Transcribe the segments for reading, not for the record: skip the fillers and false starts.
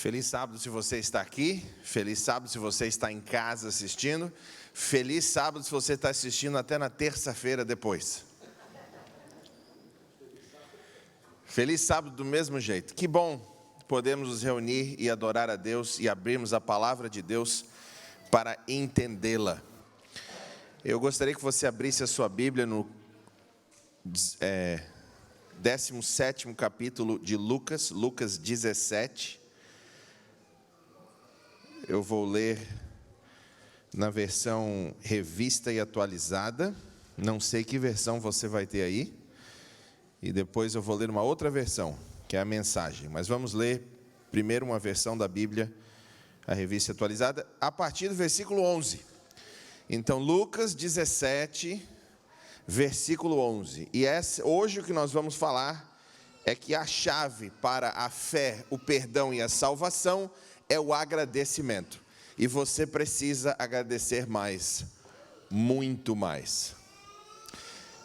Feliz sábado se você está aqui, feliz sábado se você está em casa assistindo, feliz sábado se você está assistindo até na terça-feira depois. Feliz sábado do mesmo jeito. Que bom podemos nos reunir e adorar a Deus e abrirmos a palavra de Deus para entendê-la. Eu gostaria que você abrisse a sua Bíblia no 17º capítulo de Lucas, Lucas 17. Eu vou ler na versão revista e atualizada. Não sei que versão você vai ter aí. E depois eu vou ler uma outra versão, que é a mensagem. Mas vamos ler primeiro uma versão da Bíblia, a revista atualizada, a partir do versículo 11. Então, Lucas 17, versículo 11. E hoje o que nós vamos falar é que a chave para a fé, o perdão e a salvação é o agradecimento. E você precisa agradecer mais, muito mais.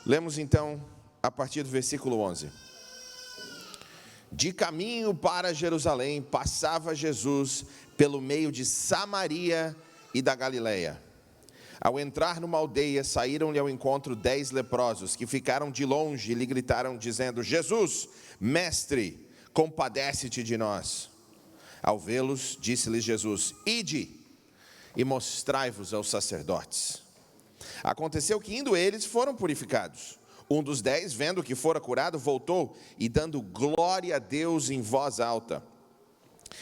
Lemos então a partir do versículo 11. De caminho para Jerusalém, passava Jesus pelo meio de Samaria e da Galileia. Ao entrar numa aldeia, saíram-lhe ao encontro 10 leprosos, que ficaram de longe e lhe gritaram, dizendo: Jesus, mestre, compadece-te de nós. Ao vê-los, disse-lhes Jesus: Ide e mostrai-vos aos sacerdotes. Aconteceu que, indo eles, foram purificados. Um dos 10, vendo que fora curado, voltou e, dando glória a Deus em voz alta,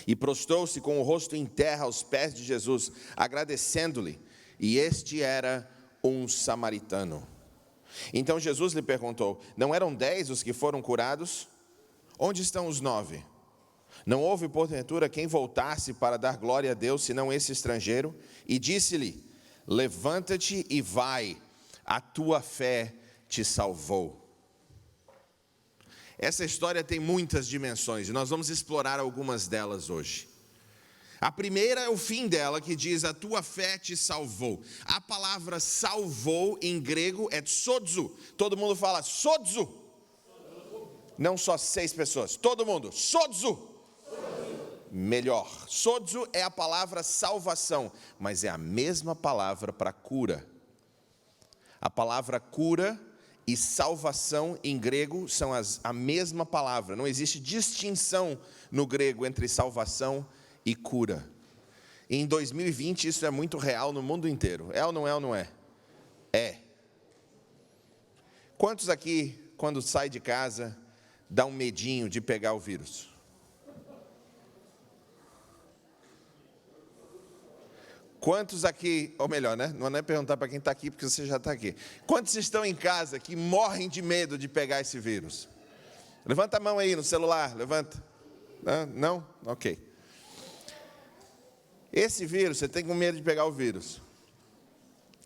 e prostrou-se com o rosto em terra aos pés de Jesus, agradecendo-lhe. E este era um samaritano. Então Jesus lhe perguntou: Não eram 10 os que foram curados? Onde estão os 9? Não houve, porventura, quem voltasse para dar glória a Deus, senão esse estrangeiro? E disse-lhe: Levanta-te e vai, a tua fé te salvou. Essa história tem muitas dimensões, e nós vamos explorar algumas delas hoje. A primeira é o fim dela, que diz: a tua fé te salvou. A palavra salvou em grego é sozo. Todo mundo fala sozo. Não só 6 pessoas, todo mundo, sozo. Melhor, sozo é a palavra salvação, mas é a mesma palavra para cura. A palavra cura e salvação em grego são a mesma palavra. Não existe distinção no grego entre salvação e cura. E em 2020 isso é muito real no mundo inteiro. É ou não é ou não é? É. Quantos aqui, quando sai de casa, dá um medinho de pegar o vírus? Quantos aqui, ou melhor, né? Não é perguntar para quem está aqui, porque você já está aqui. Quantos estão em casa que morrem de medo de pegar esse vírus? Levanta a mão aí no celular, levanta. Não? Ok. Esse vírus, você tem com medo de pegar o vírus.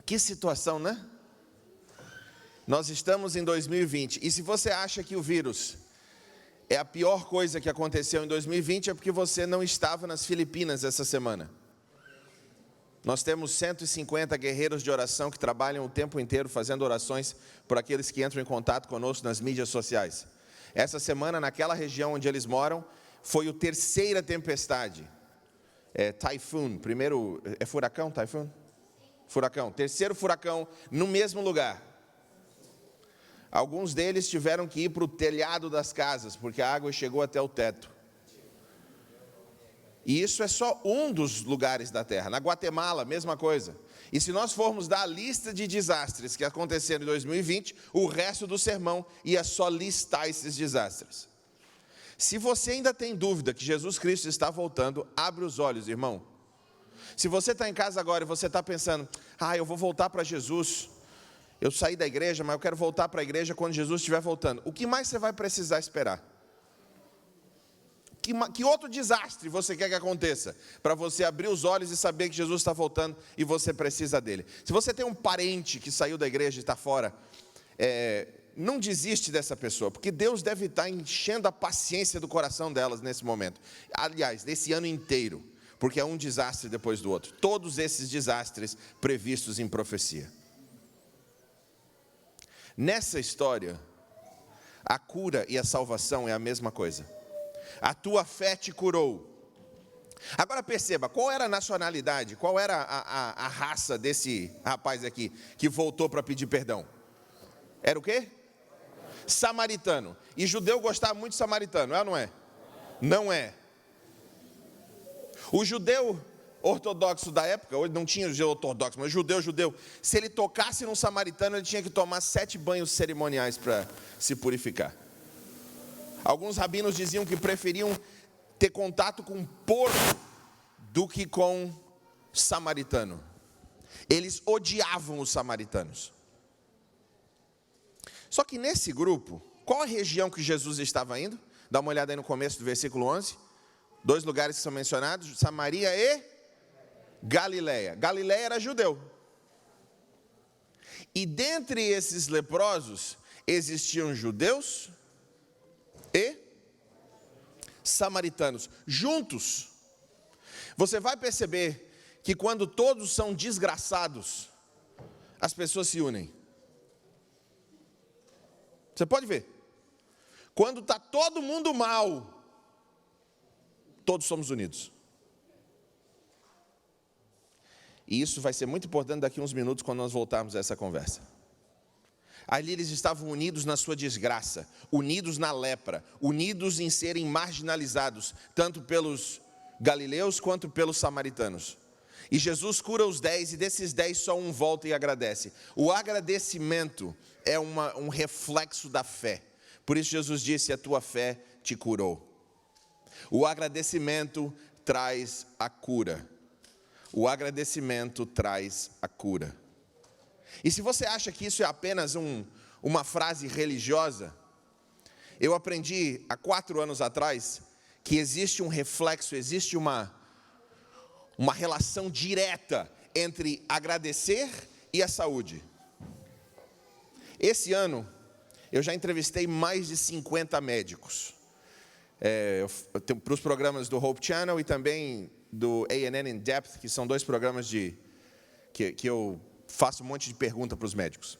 Que situação, né? Nós estamos em 2020, e se você acha que o vírus é a pior coisa que aconteceu em 2020, é porque você não estava nas Filipinas essa semana. Nós temos 150 guerreiros de oração que trabalham o tempo inteiro fazendo orações por aqueles que entram em contato conosco nas mídias sociais. Essa semana, naquela região onde eles moram, foi a terceira tempestade. Typhoon, primeiro, é furacão, Typhoon? Furacão, terceiro furacão no mesmo lugar. Alguns deles tiveram que ir para o telhado das casas, porque a água chegou até o teto. E isso é só um dos lugares da terra. Na Guatemala, mesma coisa. E se nós formos dar a lista de desastres que aconteceram em 2020, o resto do sermão ia só listar esses desastres. Se você ainda tem dúvida que Jesus Cristo está voltando, abre os olhos, irmão. Se você está em casa agora e você está pensando: eu vou voltar para Jesus. Eu saí da igreja, mas eu quero voltar para a igreja quando Jesus estiver voltando. O que mais você vai precisar esperar? Que outro desastre você quer que aconteça para você abrir os olhos e saber que Jesus está voltando e você precisa dele? Se você tem um parente que saiu da igreja e está fora, não desiste dessa pessoa, porque Deus deve estar enchendo a paciência do coração delas nesse momento. Aliás, nesse ano inteiro, porque é um desastre depois do outro. Todos esses desastres previstos em profecia. Nessa história, a cura e a salvação é a mesma coisa. A tua fé te curou. Agora perceba, qual era a nacionalidade, qual era a raça desse rapaz aqui, que voltou para pedir perdão? Era o quê? Samaritano. E judeu gostava muito de samaritano, é ou não é? Não é. O judeu ortodoxo da época, hoje não tinha judeu ortodoxo, mas judeu, se ele tocasse num samaritano, ele tinha que tomar 7 banhos cerimoniais para se purificar. Alguns rabinos diziam que preferiam ter contato com porco do que com samaritano. Eles odiavam os samaritanos. Só que nesse grupo, qual a região que Jesus estava indo? Dá uma olhada aí no começo do versículo 11. 2 lugares que são mencionados, Samaria e Galileia. Galileia era judeu. E dentre esses leprosos, existiam judeus e samaritanos, juntos. Você vai perceber que quando todos são desgraçados, as pessoas se unem. Você pode ver. Quando está todo mundo mal, todos somos unidos. E isso vai ser muito importante daqui a uns minutos, quando nós voltarmos a essa conversa. Ali eles estavam unidos na sua desgraça, unidos na lepra, unidos em serem marginalizados, tanto pelos galileus quanto pelos samaritanos. E Jesus cura os 10, e desses 10 só um volta e agradece. O agradecimento é um reflexo da fé. Por isso Jesus disse: a tua fé te curou. O agradecimento traz a cura. O agradecimento traz a cura. E se você acha que isso é apenas uma frase religiosa, eu aprendi há 4 anos atrás que existe um reflexo, existe uma relação direta entre agradecer e a saúde. Esse ano, eu já entrevistei mais de 50 médicos. Para os programas do Hope Channel e também do A&N In Depth, que são 2 programas que eu faço um monte de pergunta para os médicos.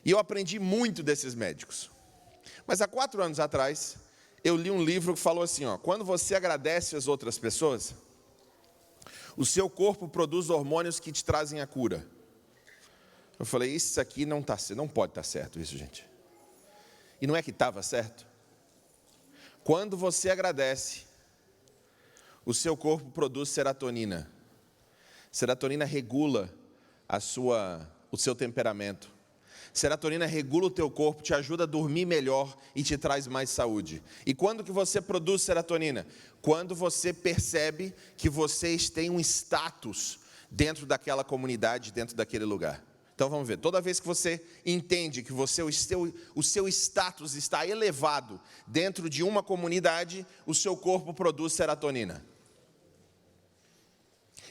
E eu aprendi muito desses médicos. Mas há 4 anos atrás, eu li um livro que falou assim, quando você agradece às outras pessoas, o seu corpo produz hormônios que te trazem a cura. Eu falei, isso aqui não pode estar certo, isso, gente. E não é que estava certo? Quando você agradece, o seu corpo produz serotonina. Serotonina regula o seu temperamento. Serotonina regula o teu corpo, te ajuda a dormir melhor e te traz mais saúde. E quando que você produz serotonina? Quando você percebe que vocês têm um status dentro daquela comunidade, dentro daquele lugar. Então vamos ver, toda vez que você entende que o seu status está elevado dentro de uma comunidade, o seu corpo produz serotonina.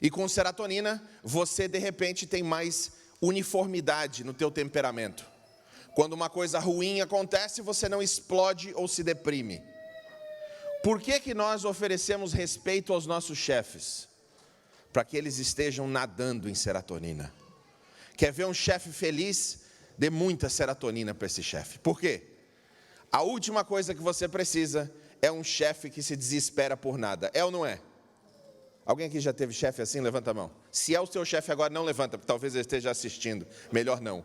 E com serotonina, você de repente tem mais uniformidade no teu temperamento. Quando uma coisa ruim acontece, você não explode ou se deprime. Por que nós oferecemos respeito aos nossos chefes? Para que eles estejam nadando em serotonina. Quer ver um chefe feliz? Dê muita serotonina para esse chefe. Por quê? A última coisa que você precisa é um chefe que se desespera por nada. É ou não é? Alguém aqui já teve chefe assim? Levanta a mão. Se é o seu chefe agora, não levanta, porque talvez ele esteja assistindo. Melhor não.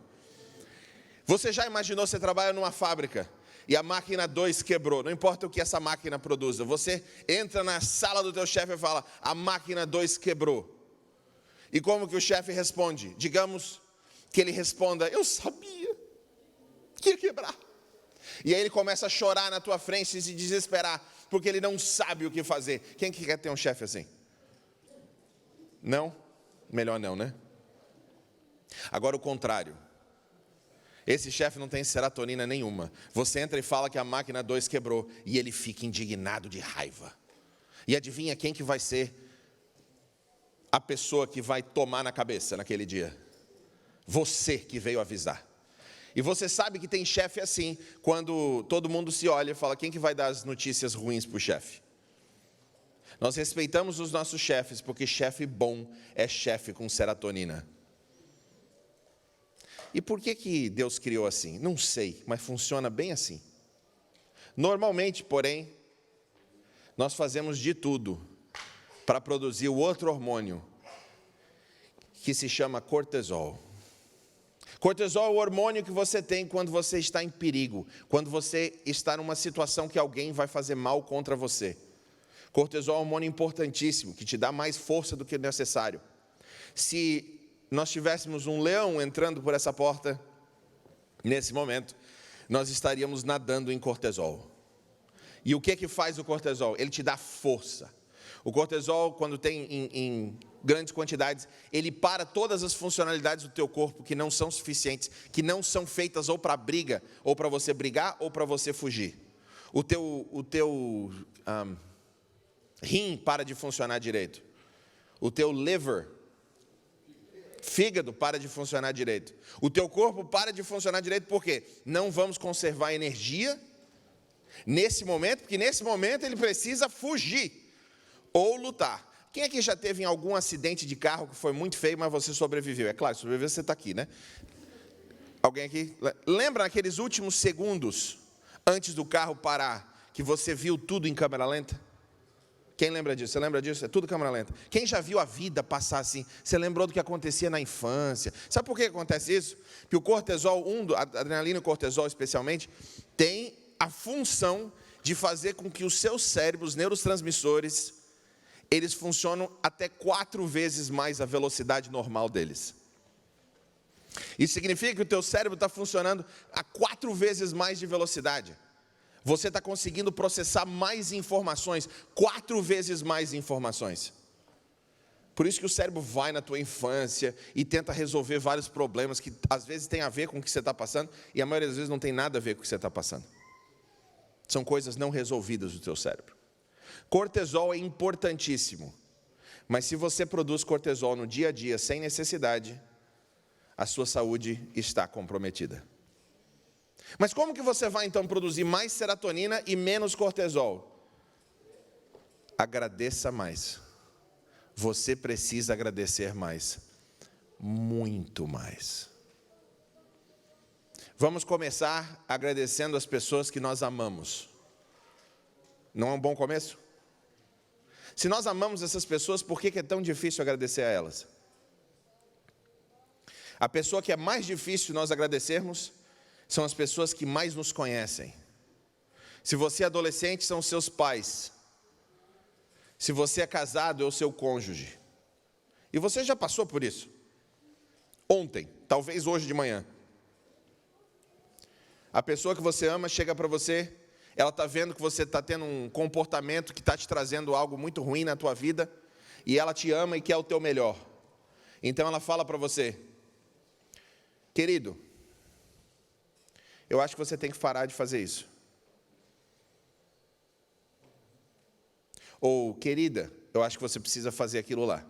Você já imaginou, você trabalha numa fábrica e a máquina 2 quebrou. Não importa o que essa máquina produza. Você entra na sala do teu chefe e fala, a máquina 2 quebrou. E como que o chefe responde? Digamos que ele responda, eu sabia que ia quebrar. E aí ele começa a chorar na tua frente e se desesperar, porque ele não sabe o que fazer. Quem que quer ter um chefe assim? Não? Melhor não, né? Agora o contrário. Esse chefe não tem serotonina nenhuma. Você entra e fala que a máquina 2 quebrou e ele fica indignado de raiva. E adivinha quem que vai ser a pessoa que vai tomar na cabeça naquele dia? Você que veio avisar. E você sabe que tem chefe assim, quando todo mundo se olha e fala, quem que vai dar as notícias ruins para o chefe? Nós respeitamos os nossos chefes, porque chefe bom é chefe com serotonina. E por que Deus criou assim? Não sei, mas funciona bem assim. Normalmente, porém, nós fazemos de tudo para produzir o outro hormônio, que se chama cortisol. Cortisol é o hormônio que você tem quando você está em perigo, quando você está numa situação que alguém vai fazer mal contra você. Cortisol é um hormônio importantíssimo, que te dá mais força do que necessário. Se nós tivéssemos um leão entrando por essa porta, nesse momento, nós estaríamos nadando em cortisol. E o que faz o cortisol? Ele te dá força. O cortisol, quando tem em grandes quantidades, ele para todas as funcionalidades do teu corpo que não são suficientes, que não são feitas ou para briga, ou para você brigar, ou para você fugir. O teu rim para de funcionar direito. O teu liver, fígado, para de funcionar direito. O teu corpo para de funcionar direito por quê? Não vamos conservar energia nesse momento, porque nesse momento ele precisa fugir ou lutar. Quem aqui já teve em algum acidente de carro que foi muito feio, mas você sobreviveu? É claro, sobreviveu, você está aqui, né? Alguém aqui? Lembra aqueles últimos segundos antes do carro parar, que você viu tudo em câmera lenta? Quem lembra disso? Você lembra disso? É tudo câmera lenta. Quem já viu a vida passar assim? Você lembrou do que acontecia na infância? Sabe por que acontece isso? Porque o cortisol, a adrenalina e o cortisol especialmente, tem a função de fazer com que os seus cérebros, neurotransmissores, eles funcionam até 4 vezes mais a velocidade normal deles. Isso significa que o teu cérebro está funcionando a 4 vezes mais de velocidade. Você está conseguindo processar mais informações, 4 vezes mais informações. Por isso que o cérebro vai na tua infância e tenta resolver vários problemas que às vezes tem a ver com o que você está passando e a maioria das vezes não tem nada a ver com o que você está passando. São coisas não resolvidas do teu cérebro. Cortisol é importantíssimo, mas se você produz cortisol no dia a dia sem necessidade, a sua saúde está comprometida. Mas como que você vai então produzir mais serotonina e menos cortisol? Agradeça mais. Você precisa agradecer mais. Muito mais. Vamos começar agradecendo as pessoas que nós amamos. Não é um bom começo? Se nós amamos essas pessoas, por que é tão difícil agradecer a elas? A pessoa que é mais difícil nós agradecermos são as pessoas que mais nos conhecem. Se você é adolescente, são seus pais. Se você é casado, é o seu cônjuge. E você já passou por isso. Ontem, talvez hoje de manhã. A pessoa que você ama chega para você, ela está vendo que você está tendo um comportamento que está te trazendo algo muito ruim na tua vida, e ela te ama e quer o teu melhor. Então ela fala para você: querido, eu acho que você tem que parar de fazer isso. Ou, querida, eu acho que você precisa fazer aquilo lá.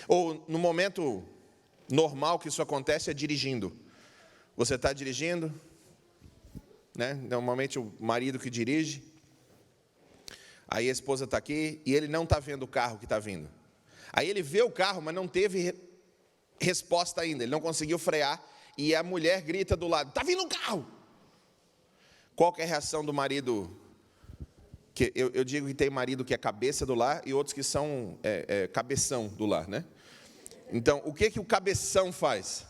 Ou, no momento normal que isso acontece, é dirigindo. Você está dirigindo, né? Normalmente o marido que dirige, aí a esposa está aqui e ele não está vendo o carro que está vindo. Aí ele vê o carro, mas não teve resposta ainda, ele não conseguiu frear, e a mulher grita do lado: está vindo um carro! Qual que é a reação do marido? Que eu digo que tem marido que é cabeça do lar e outros que são cabeção do lar, né? Então, o que o cabeção faz?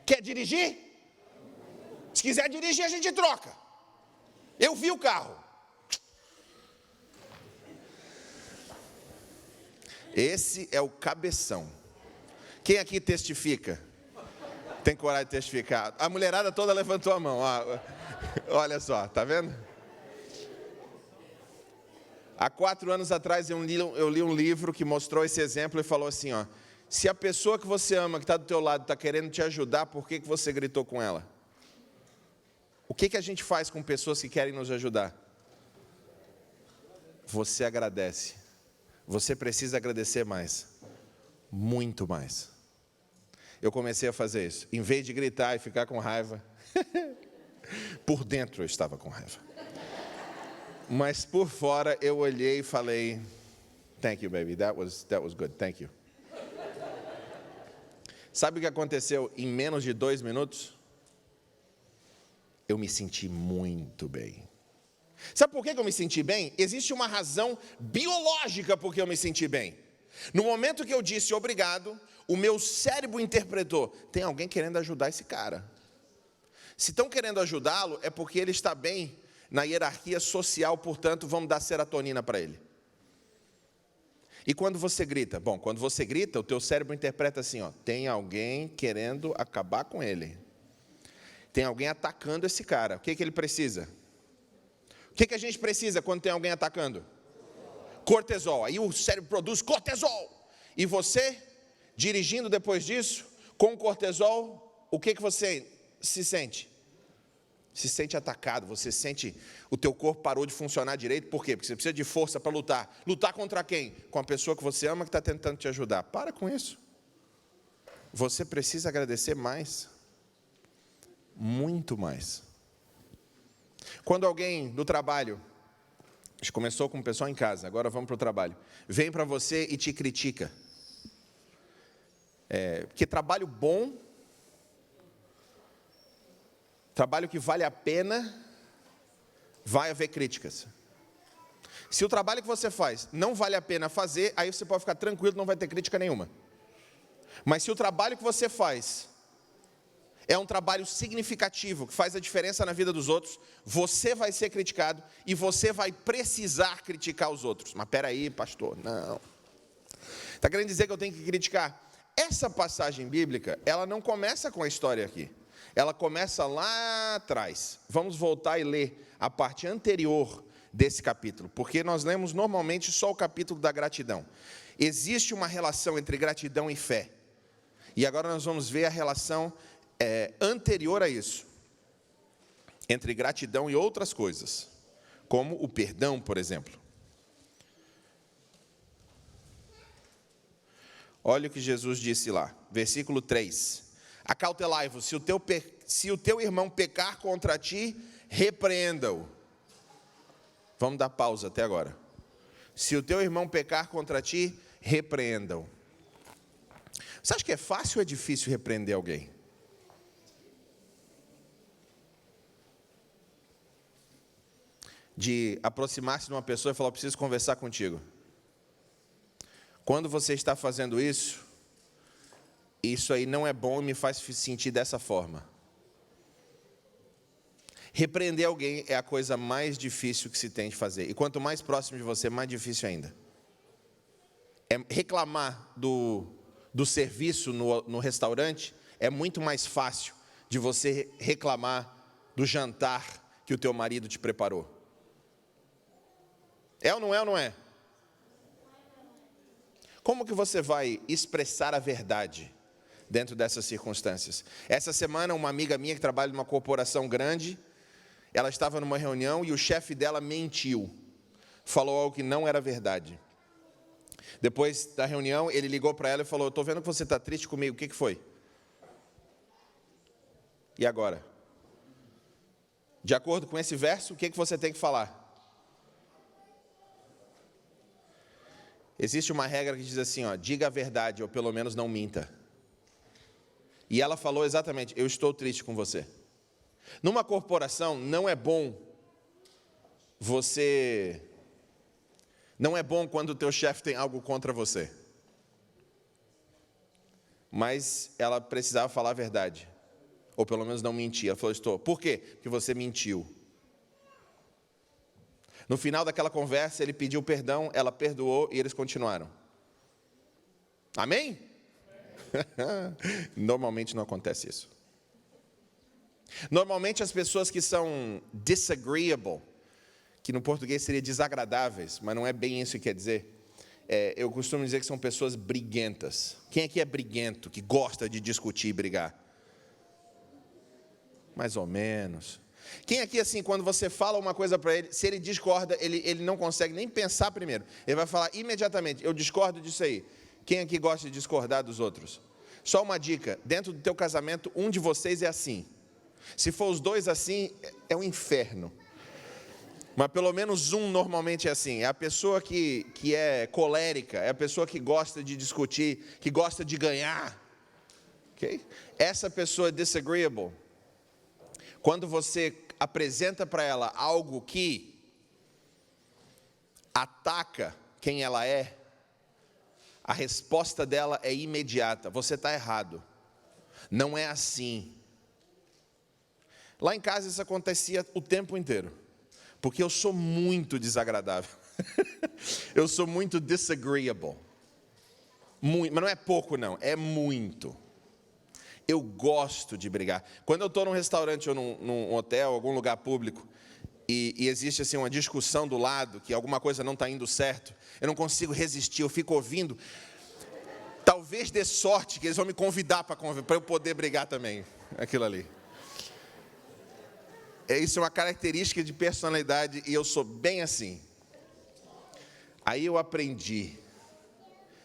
Quer dirigir? Se quiser dirigir, a gente troca. Eu vi o carro. Esse é o cabeção. Quem aqui testifica? Tem coragem de testificar? A mulherada toda levantou a mão. Olha só, tá vendo? Há 4 anos atrás eu li um livro que mostrou esse exemplo e falou assim, ó: se a pessoa que você ama, que está do teu lado, está querendo te ajudar, por que você gritou com ela? O que a gente faz com pessoas que querem nos ajudar? Você agradece. Você precisa agradecer mais. Muito mais. Eu comecei a fazer isso. Em vez de gritar e ficar com raiva, por dentro eu estava com raiva. Mas por fora eu olhei e falei: thank you, baby, that was good, thank you. Sabe o que aconteceu em menos de 2 minutos? Eu me senti muito bem. Sabe por que eu me senti bem? Existe uma razão biológica por que eu me senti bem. No momento que eu disse obrigado, o meu cérebro interpretou: tem alguém querendo ajudar esse cara. Se estão querendo ajudá-lo, é porque ele está bem na hierarquia social, portanto, vamos dar serotonina para ele. E quando você grita? Bom, quando você grita, o teu cérebro interpreta assim, ó, tem alguém querendo acabar com ele. Tem alguém atacando esse cara. O que ele precisa? O que a gente precisa quando tem alguém atacando? Cortisol. Aí o cérebro produz cortisol. E você, dirigindo depois disso, com cortisol, o que você se sente? Se sente atacado, você sente o teu corpo parou de funcionar direito. Por quê? Porque você precisa de força para lutar. Lutar contra quem? Com a pessoa que você ama que está tentando te ajudar. Para com isso. Você precisa agradecer mais. Muito mais. Quando alguém do trabalho, a gente começou com o pessoal em casa, agora vamos para o trabalho, vem para você e te critica. Porque trabalho bom, trabalho que vale a pena, vai haver críticas. Se o trabalho que você faz não vale a pena fazer, aí você pode ficar tranquilo, não vai ter crítica nenhuma. Mas se o trabalho que você faz é um trabalho significativo, que faz a diferença na vida dos outros, você vai ser criticado e você vai precisar criticar os outros. Mas espera aí, pastor, não. Está querendo dizer que eu tenho que criticar? Essa passagem bíblica, ela não começa com a história aqui. Ela começa lá atrás. Vamos voltar e ler a parte anterior desse capítulo, porque nós lemos normalmente só o capítulo da gratidão. Existe uma relação entre gratidão e fé. E agora nós vamos ver a relação anterior a isso, entre gratidão e outras coisas, como o perdão, por exemplo. Olha o que Jesus disse lá, versículo 3. Acautelai-vos, se o teu irmão pecar contra ti, repreenda-o. Vamos dar pausa até agora. Se o teu irmão pecar contra ti, repreenda-o. Você acha que é fácil ou é difícil repreender alguém? De aproximar-se de uma pessoa e falar: eu preciso conversar contigo. Quando você está fazendo isso, isso aí não é bom e me faz sentir dessa forma. Repreender alguém é a coisa mais difícil que se tem de fazer. E quanto mais próximo de você, mais difícil ainda. Reclamar do serviço no restaurante é muito mais fácil de você reclamar do jantar que o teu marido te preparou. É ou não é ou não é? Como que você vai expressar a verdade dentro dessas circunstâncias? Essa semana, uma amiga minha que trabalha numa corporação grande, ela estava numa reunião e o chefe dela mentiu. Falou algo que não era verdade. Depois da reunião, ele ligou para ela e falou: estou vendo que você está triste comigo, o que foi? E agora? De acordo com esse verso, o que você tem que falar? Existe uma regra que diz assim, ó, diga a verdade ou pelo menos não minta. E ela falou exatamente: eu estou triste com você. Numa corporação não é bom quando o teu chefe tem algo contra você. Mas ela precisava falar a verdade, ou pelo menos não mentir. Ela falou: estou. Por quê? Porque você mentiu. No final daquela conversa, ele pediu perdão, ela perdoou e eles continuaram. Amém? Normalmente não acontece isso. Normalmente as pessoas que são disagreeable, que no português seria desagradáveis, mas não é bem isso que quer dizer. Eu costumo dizer que são pessoas briguentas. Quem aqui é briguento, que gosta de discutir e brigar? Mais ou menos. Quem aqui, assim, quando você fala uma coisa para ele, se ele discorda, ele não consegue nem pensar primeiro. Ele vai falar imediatamente: eu discordo disso aí. Quem aqui gosta de discordar dos outros? Só uma dica: dentro do teu casamento, um de vocês é assim. Se for os dois assim, é um inferno. Mas pelo menos um normalmente é assim. É a pessoa que é colérica, é a pessoa que gosta de discutir, que gosta de ganhar. Okay? Essa pessoa é disagreeable. Quando você apresenta para ela algo que ataca quem ela é, a resposta dela é imediata: você está errado, não é assim. Lá em casa isso acontecia o tempo inteiro, porque eu sou muito desagradável, eu sou muito disagreeable, muito, mas não é pouco não, é muito. Eu gosto de brigar. Quando eu estou num restaurante ou num hotel, algum lugar público, e existe assim uma discussão do lado, que alguma coisa não está indo certo, eu não consigo resistir, eu fico ouvindo. Talvez dê sorte que eles vão me convidar para eu poder brigar também, aquilo ali. Isso é uma característica de personalidade e eu sou bem assim. Aí eu aprendi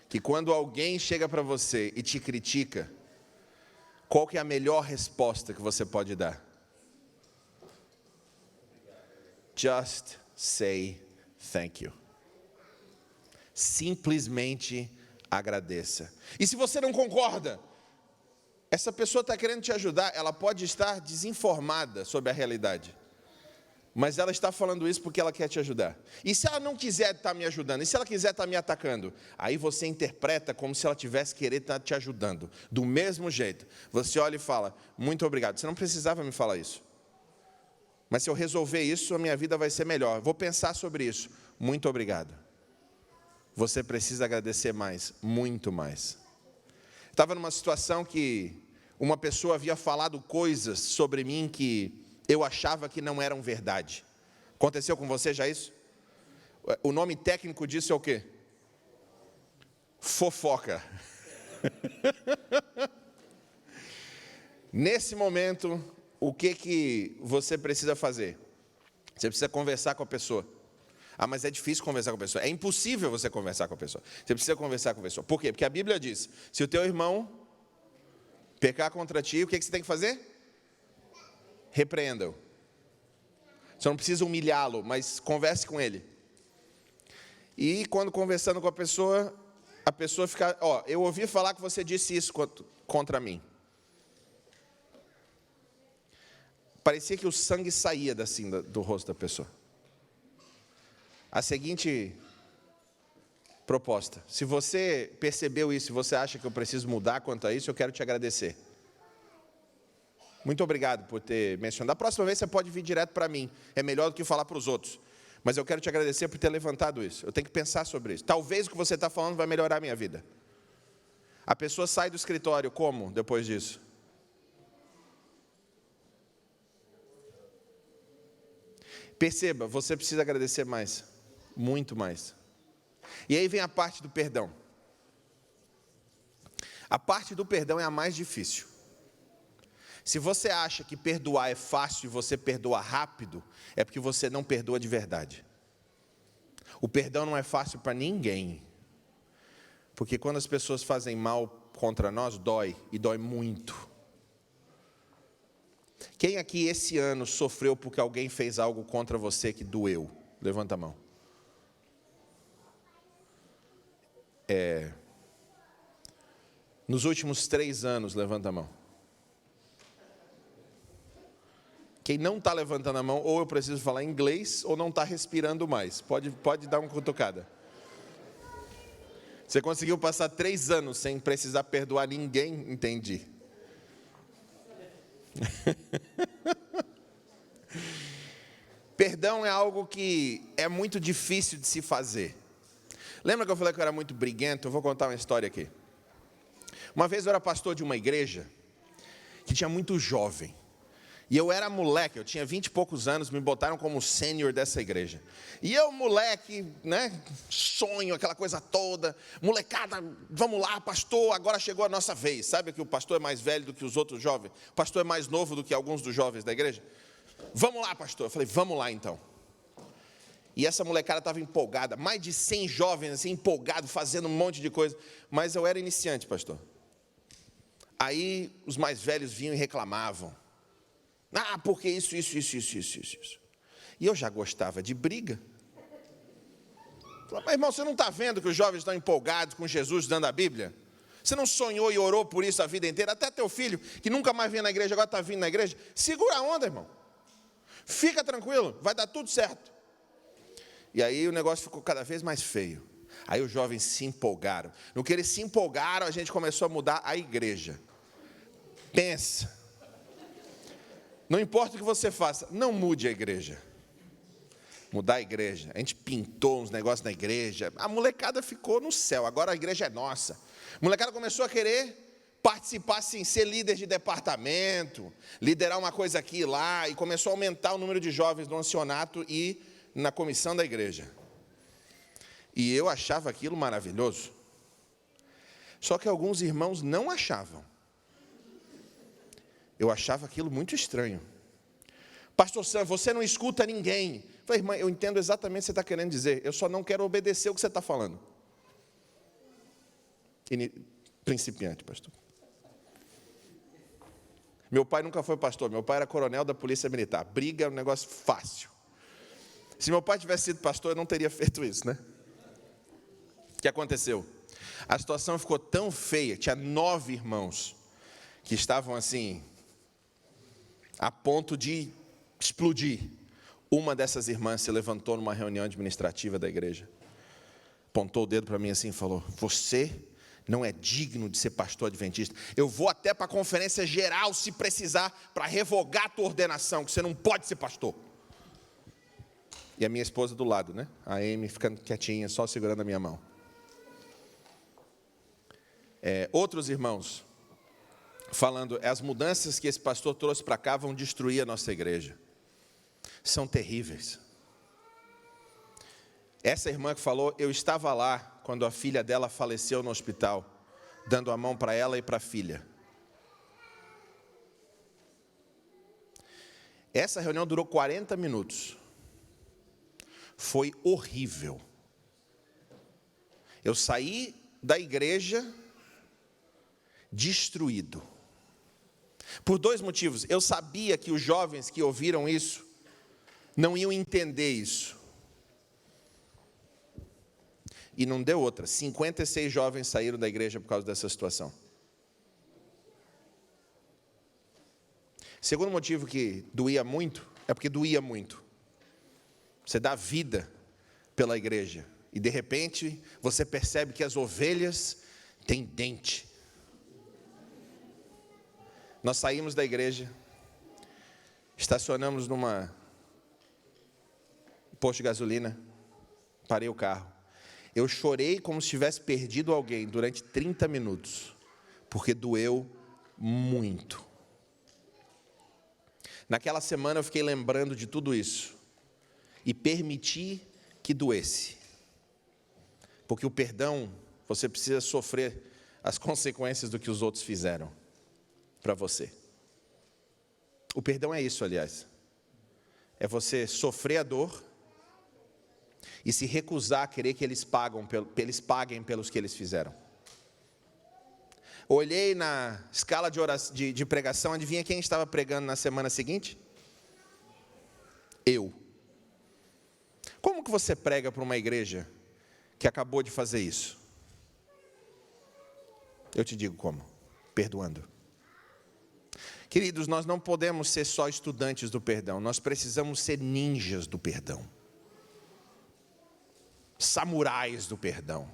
que quando alguém chega para você e te critica, qual que é a melhor resposta que você pode dar? Just say thank you. Simplesmente agradeça. E se você não concorda, essa pessoa está querendo te ajudar, ela pode estar desinformada sobre a realidade, mas ela está falando isso porque ela quer te ajudar. E se ela não quiser estar me ajudando, e se ela quiser estar me atacando, aí você interpreta como se ela tivesse querer estar te ajudando. Do mesmo jeito, você olha e fala: muito obrigado, você não precisava me falar isso, mas se eu resolver isso, a minha vida vai ser melhor, vou pensar sobre isso. Muito obrigado. Você precisa agradecer mais, muito mais. Estava numa situação que uma pessoa havia falado coisas sobre mim que eu achava que não eram verdade. Aconteceu com você já isso? O nome técnico disso é o quê? Fofoca. Nesse momento, o que você precisa fazer? Você precisa conversar com a pessoa. Ah, mas é difícil conversar com a pessoa. É impossível você conversar com a pessoa. Você precisa conversar com a pessoa. Por quê? Porque a Bíblia diz: se o teu irmão pecar contra ti, o que você tem que fazer? Repreenda-o. Você não precisa humilhá-lo, mas converse com ele. E quando conversando com a pessoa fica: ó, eu ouvi falar que você disse isso contra mim. Parecia que o sangue saía assim do rosto da pessoa. A seguinte proposta: se você percebeu isso e você acha que eu preciso mudar quanto a isso, eu quero te agradecer. Muito obrigado por ter mencionado. Da próxima vez você pode vir direto para mim, é melhor do que falar para os outros. Mas eu quero te agradecer por ter levantado isso. Eu tenho que pensar sobre isso. Talvez o que você está falando vai melhorar a minha vida. A pessoa sai do escritório como depois disso? Perceba, você precisa agradecer mais, muito mais. E aí vem a parte do perdão. A parte do perdão é a mais difícil. Se você acha que perdoar é fácil e você perdoa rápido, é porque você não perdoa de verdade. O perdão não é fácil para ninguém. Porque quando as pessoas fazem mal contra nós, dói, e dói muito. Quem aqui esse ano sofreu porque alguém fez algo contra você que doeu? Levanta a mão. Nos últimos 3 anos, levanta a mão. Quem não está levantando a mão, ou eu preciso falar inglês, ou não está respirando mais. Pode dar uma cutucada. Você conseguiu passar 3 anos sem precisar perdoar ninguém? Entendi. Perdão é algo que é muito difícil de se fazer. Lembra que eu falei que eu era muito briguento? Eu vou contar uma história aqui. Uma vez eu era pastor de uma igreja que tinha muito jovem. E eu era moleque, eu tinha 20 e poucos anos, me botaram como sênior dessa igreja. E eu, moleque, né, sonho, aquela coisa toda, molecada, vamos lá, pastor, agora chegou a nossa vez. Sabe que o pastor é mais velho do que os outros jovens? O pastor é mais novo do que alguns dos jovens da igreja? Vamos lá, pastor. Eu falei: vamos lá então. E essa molecada estava empolgada, mais de 100 jovens assim, empolgados, fazendo um monte de coisa. Mas eu era iniciante, pastor. Aí os mais velhos vinham e reclamavam. Ah, porque isso. E eu já gostava de briga. Falei: mas irmão, você não está vendo que os jovens estão empolgados com Jesus dando a Bíblia? Você não sonhou e orou por isso a vida inteira? Até teu filho, que nunca mais vinha na igreja, agora está vindo na igreja. Segura a onda, irmão. Fica tranquilo, vai dar tudo certo. E aí o negócio ficou cada vez mais feio. Aí os jovens se empolgaram. No que eles se empolgaram, a gente começou a mudar a igreja. Pensa. Não importa o que você faça, não mude a igreja. Mudar a igreja. A gente pintou uns negócios na igreja. A molecada ficou no céu. Agora a igreja é nossa. A molecada começou a querer participar, sim, ser líder de departamento, liderar uma coisa aqui e lá, e começou a aumentar o número de jovens no ancianato e na comissão da igreja. E eu achava aquilo maravilhoso. Só que alguns irmãos não achavam. Eu achava aquilo muito estranho. Pastor Sam, você não escuta ninguém. Eu falei, irmã, eu entendo exatamente o que você está querendo dizer. Eu só não quero obedecer o que você está falando. Principiante, pastor. Meu pai nunca foi pastor. Meu pai era coronel da Polícia Militar. Briga é um negócio fácil. Se meu pai tivesse sido pastor, eu não teria feito isso, né? O que aconteceu? A situação ficou tão feia. Tinha 9 irmãos que estavam assim, a ponto de explodir. Uma dessas irmãs se levantou numa reunião administrativa da igreja, apontou o dedo para mim assim e falou, você não é digno de ser pastor adventista. Eu vou até para a conferência geral, se precisar, para revogar a tua ordenação, que você não pode ser pastor. E a minha esposa do lado, né? A Amy ficando quietinha, só segurando a minha mão. Outros irmãos falando, as mudanças que esse pastor trouxe para cá vão destruir a nossa igreja. São terríveis. Essa irmã que falou, eu estava lá quando a filha dela faleceu no hospital, dando a mão para ela e para a filha. Essa reunião durou 40 minutos. Foi horrível. Eu saí da igreja destruído. Por 2 motivos. Eu sabia que os jovens que ouviram isso não iam entender isso. E não deu outra. 56 jovens saíram da igreja por causa dessa situação. Segundo motivo que doía muito, é porque doía muito. Você dá vida pela igreja. E de repente, você percebe que as ovelhas têm dente. Nós saímos da igreja, estacionamos numa posto de gasolina, parei o carro. Eu chorei como se tivesse perdido alguém durante 30 minutos, porque doeu muito. Naquela semana eu fiquei lembrando de tudo isso e permiti que doesse. Porque o perdão, você precisa sofrer as consequências do que os outros fizeram para você. O perdão é isso, aliás. É você sofrer a dor e se recusar a querer que eles paguem pelos que eles fizeram. Olhei na escala de pregação, adivinha quem estava pregando na semana seguinte? Eu. Como que você prega para uma igreja que acabou de fazer isso? Eu te digo como. Perdoando. Queridos, nós não podemos ser só estudantes do perdão. Nós precisamos ser ninjas do perdão. Samurais do perdão.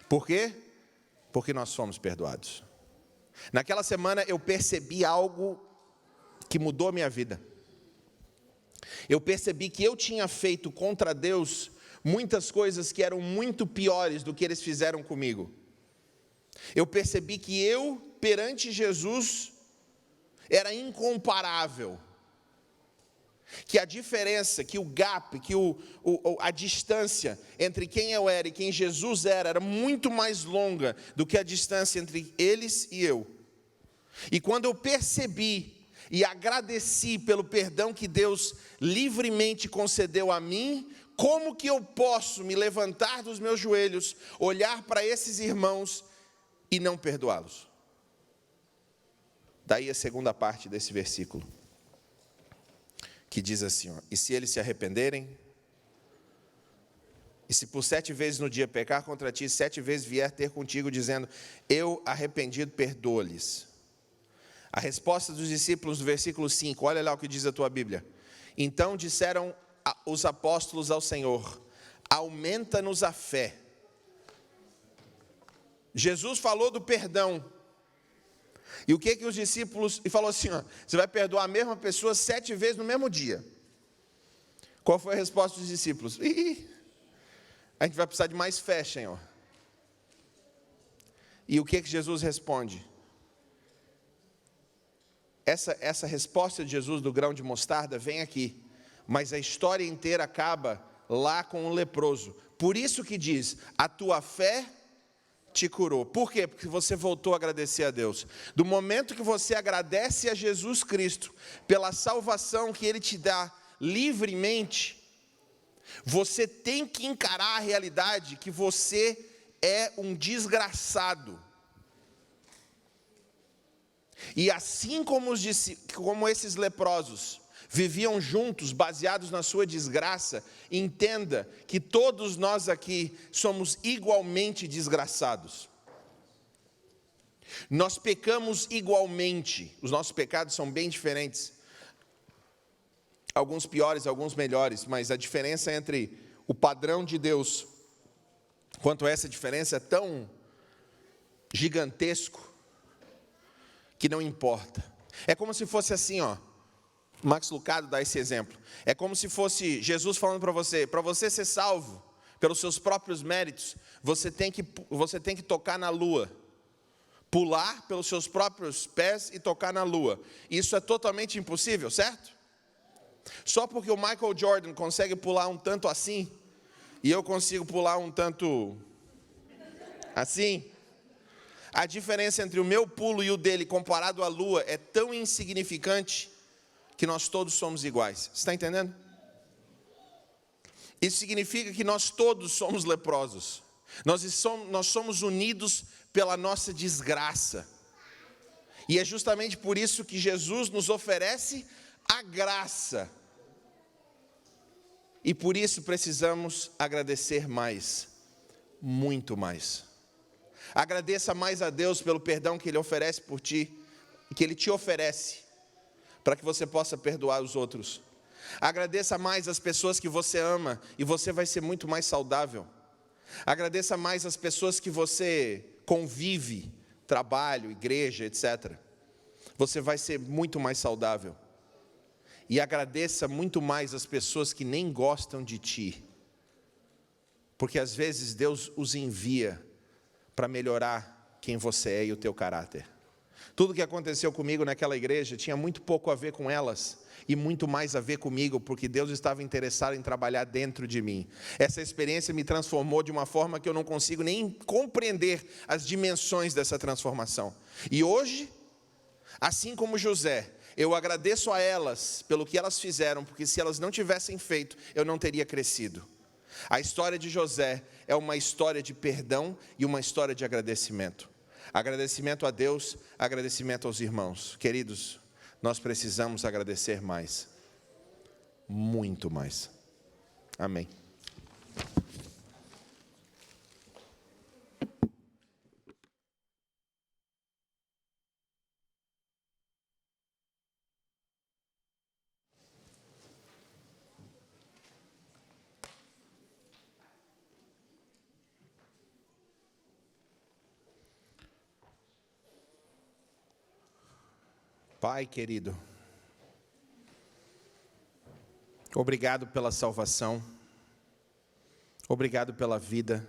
Por quê? Porque nós fomos perdoados. Naquela semana eu percebi algo que mudou a minha vida. Eu percebi que eu tinha feito contra Deus muitas coisas que eram muito piores do que eles fizeram comigo. Eu percebi que eu, perante Jesus, era incomparável. Que a diferença, que o gap, que a distância entre quem eu era e quem Jesus era muito mais longa do que a distância entre eles e eu. E quando eu percebi e agradeci pelo perdão que Deus livremente concedeu a mim, como que eu posso me levantar dos meus joelhos, olhar para esses irmãos e não perdoá-los? Daí a segunda parte desse versículo, que diz assim, ó, e se eles se arrependerem, e se por 7 vezes no dia pecar contra ti, 7 vezes vier ter contigo, dizendo, eu arrependido, perdoa-lhes. A resposta dos discípulos do versículo 5, olha lá o que diz a tua Bíblia. Então disseram os apóstolos ao Senhor: aumenta-nos a fé. Jesus falou do perdão. E o que os discípulos... E falou assim, ó, você vai perdoar a mesma pessoa 7 vezes no mesmo dia. Qual foi a resposta dos discípulos? A gente vai precisar de mais fé, Senhor. E o que Jesus responde? Essa resposta de Jesus do grão de mostarda vem aqui. Mas a história inteira acaba lá com o leproso. Por isso que diz, a tua fé te curou. Por quê? Porque você voltou a agradecer a Deus. Do momento que você agradece a Jesus Cristo pela salvação que Ele te dá livremente, você tem que encarar a realidade que você é um desgraçado. E assim como esses leprosos viviam juntos, baseados na sua desgraça, entenda que todos nós aqui somos igualmente desgraçados. Nós pecamos igualmente, os nossos pecados são bem diferentes. Alguns piores, alguns melhores, mas a diferença entre o padrão de Deus, quanto essa diferença é tão gigantesco, que não importa. É como se fosse assim, ó. Max Lucado dá esse exemplo. É como se fosse Jesus falando para você ser salvo pelos seus próprios méritos, você tem que tocar na lua, pular pelos seus próprios pés e tocar na lua. Isso é totalmente impossível, certo? Só porque o Michael Jordan consegue pular um tanto assim, e eu consigo pular um tanto assim, a diferença entre o meu pulo e o dele comparado à lua é tão insignificante que nós todos somos iguais. Você está entendendo? Isso significa que nós todos somos leprosos. Nós somos unidos pela nossa desgraça. E é justamente por isso que Jesus nos oferece a graça. E por isso precisamos agradecer mais, muito mais. Agradeça mais a Deus pelo perdão que Ele oferece por ti, que Ele te oferece, para que você possa perdoar os outros. Agradeça mais as pessoas que você ama, e você vai ser muito mais saudável. Agradeça mais as pessoas que você convive, trabalho, igreja, etc. Você vai ser muito mais saudável. E agradeça muito mais as pessoas que nem gostam de ti, porque às vezes Deus os envia para melhorar quem você é e o teu caráter. Tudo que aconteceu comigo naquela igreja tinha muito pouco a ver com elas e muito mais a ver comigo, porque Deus estava interessado em trabalhar dentro de mim. Essa experiência me transformou de uma forma que eu não consigo nem compreender as dimensões dessa transformação. E hoje, assim como José, eu agradeço a elas pelo que elas fizeram, porque se elas não tivessem feito, eu não teria crescido. A história de José é uma história de perdão e uma história de agradecimento. Agradecimento a Deus, agradecimento aos irmãos. Queridos, nós precisamos agradecer mais. Muito mais. Amém. Pai querido, obrigado pela salvação, obrigado pela vida,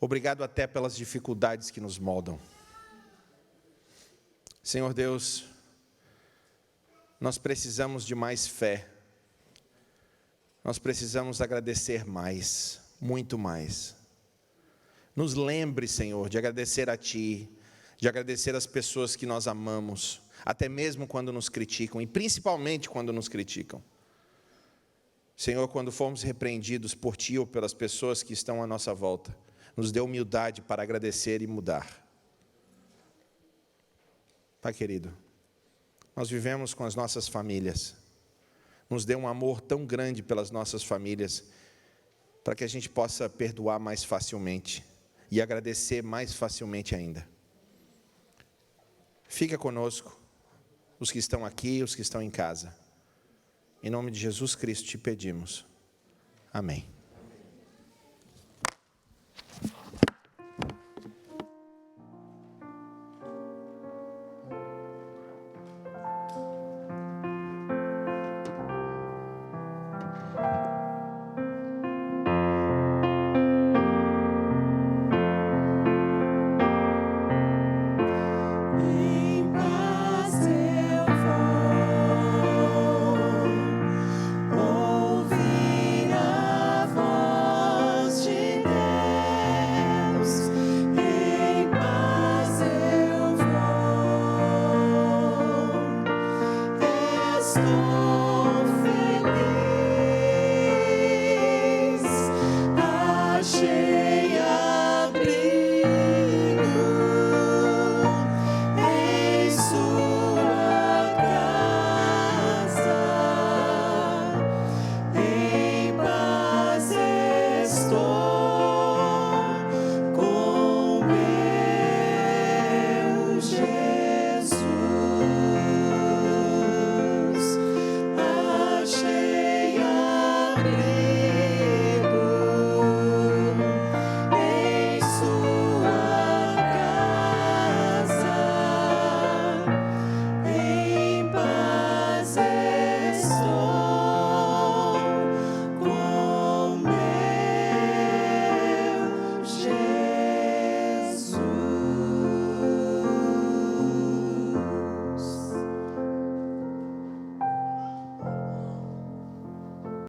obrigado até pelas dificuldades que nos moldam. Senhor Deus, nós precisamos de mais fé, nós precisamos agradecer mais, muito mais. Nos lembre, Senhor, de agradecer a Ti, de agradecer as pessoas que nós amamos, até mesmo quando nos criticam, e principalmente quando nos criticam. Senhor, quando formos repreendidos por Ti ou pelas pessoas que estão à nossa volta, nos dê humildade para agradecer e mudar. Pai querido, nós vivemos com as nossas famílias, nos dê um amor tão grande pelas nossas famílias, para que a gente possa perdoar mais facilmente e agradecer mais facilmente ainda. Fica conosco, os que estão aqui, os que estão em casa. Em nome de Jesus Cristo te pedimos. Amém. Achei abrigo.